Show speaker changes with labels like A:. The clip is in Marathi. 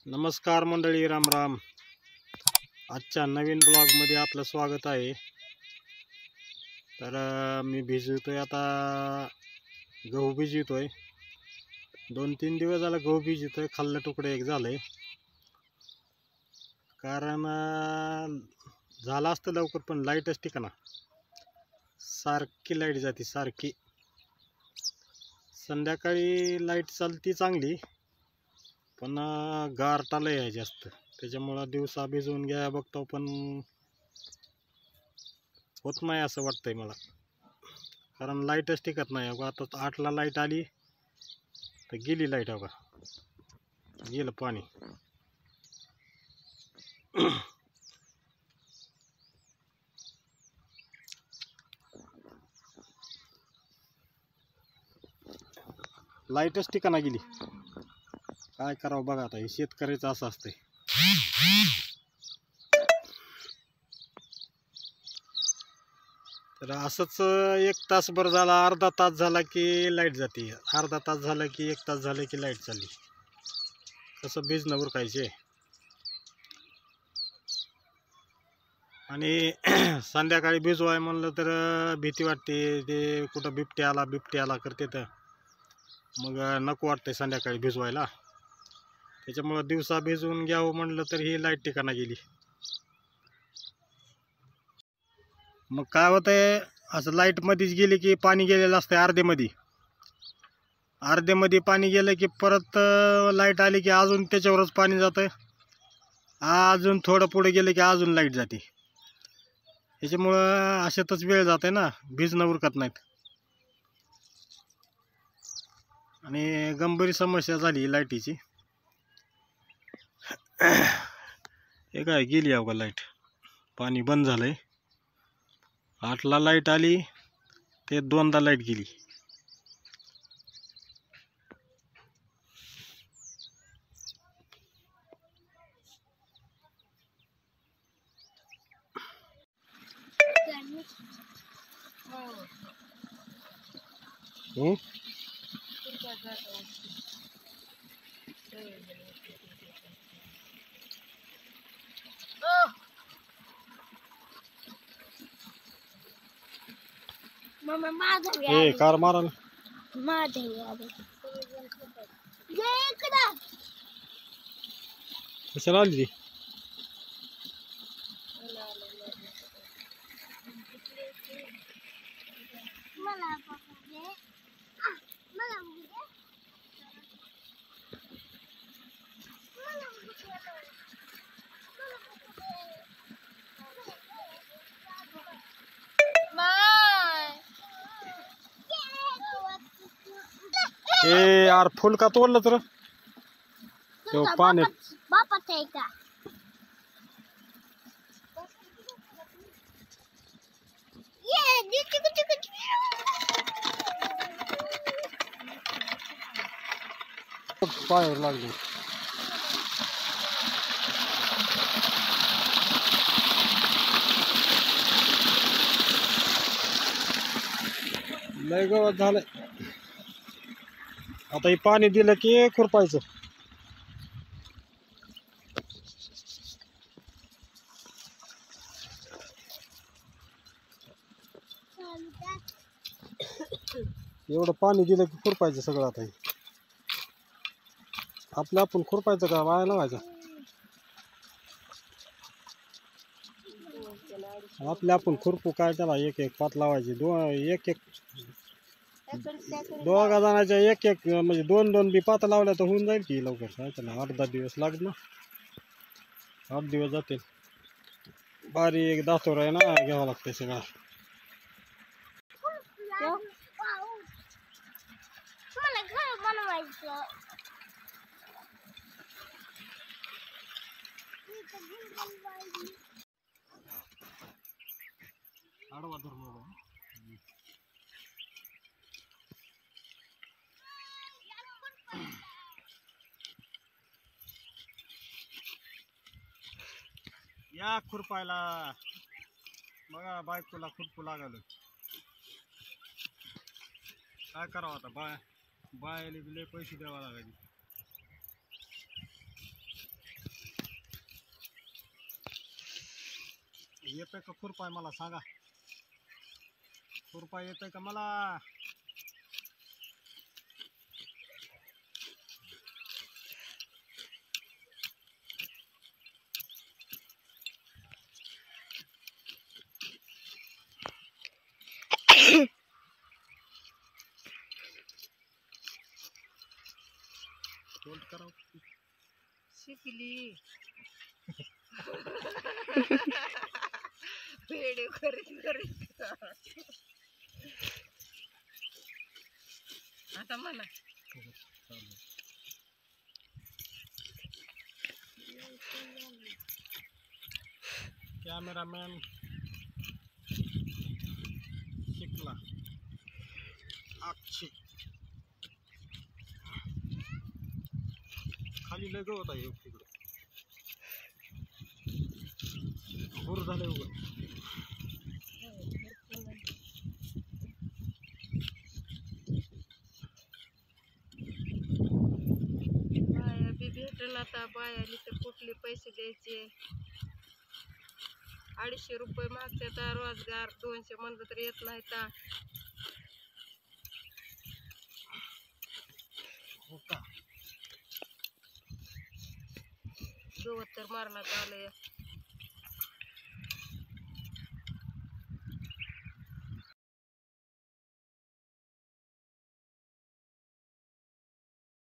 A: नमस्कार मंडळी, राम राम. आजच्या नवीन ब्लॉगमध्ये आपलं स्वागत आहे. तर मी भिजवतोय आता, गहू भिजवतोय. 2-3 दिवस झाला गहू भिजवतोय. खाल्लं तुकडे एक झालंय, कारण झालं असतं लवकर, पण लाईटच ठिकाणा. सारखी लाईट जाते, सारखी. संध्याकाळी लाईट चालती चांगली, पण गारटाला आहे जास्त. त्याच्यामुळं दिवसा भिजवून घ्या बघतो, पण होत नाही असं वाटतंय मला, कारण लाईटच टिकत नाही. अगं आता 8ला लाईट आली तर गेली लाईट. अगं गेलं पाणी. लाईटच ठिकाणा गेली. काय करावं बघा आता, हे शेतकऱ्याचं असं असतंय. तर असंच 1 तासभर झाला, अर्धा तास झाला की लाईट जाते, अर्धा तास झाला की 1 तास झालं की लाईट चालली. कसं भिजणं उरकायचे. आणि संध्याकाळी भिजवाय म्हणलं तर भीती वाटते. ते कुठं बिबटे आला करते, तर मग नको वाटतंय संध्याकाळी भिजवायला. त्याच्यामुळं दिवसा भिजवून घ्यावं म्हणलं तर ही लाईट ठिकाणा गेली. मग काय होतंय, असं लाईट मध्येच गेली की पाणी गेलेलं असतंय अर्धेमध्ये पाणी गेलं की परत लाईट आली की अजून त्याच्यावरच पाणी जातं. अजून थोडं पुढे गेलं की अजून लाईट जाते. त्याच्यामुळं अशातच वेळ जाते ना, भिजणं उरकत नाहीत. आणि गंभीर समस्या झाली लाईटीची. हे काय गेली अवघा लाईट, पाणी बंद झालंय. 8ला लाईट आली ते 2दा लाईट गेली. हे कार मारा ना. कशाला आली ती? ए यार, फुल का तोडलं तर पाणी.
B: बापाचं का?
A: पायावर लागली. लय गवत झालंय. आता हे पाणी दिलं की खुरपायचं. एवढं पाणी दिलं की खुरपायचं सगळं. आता हे आपलं आपण खुरपायचं का वाया लावायचं? आपल्या आपण खुरपू काय, त्याला एक एक पात लावायची. दोघा जणांच्या एक म्हणजे 2-2 बी पात लावल्या तर होऊन जाईल की लवकर. काय त्याला 8-10 दिवस लागत ना, 8 दिवस जातील. बारीक दातोर आहे ना, घ्यावं लागतंय सगळं. आडवा धरून या खुरपायला. बघा, बायकोला खुरपू लागलं. काय करावं आता, बायाला लय पैसे द्यावा लागायचे. येतोय का खुरपाय मला सांगा. खुरपाय येतोय का मला? करा
B: शिकली व्हिडिओ करीत आता म्हणा
A: कॅमेरामॅन शिकला अक्षय. खाली लय गवत आहे तिकडं, बोर झालंय उघड.
B: बाया बी भेटल आता. बायाली तर कुठले पैसे द्यायचे? 250 रुपये मागतात रोजगार, 200 म्हणलं तर येत नाही का?
A: हो का?
B: गवत तर मारण्यात आलंय.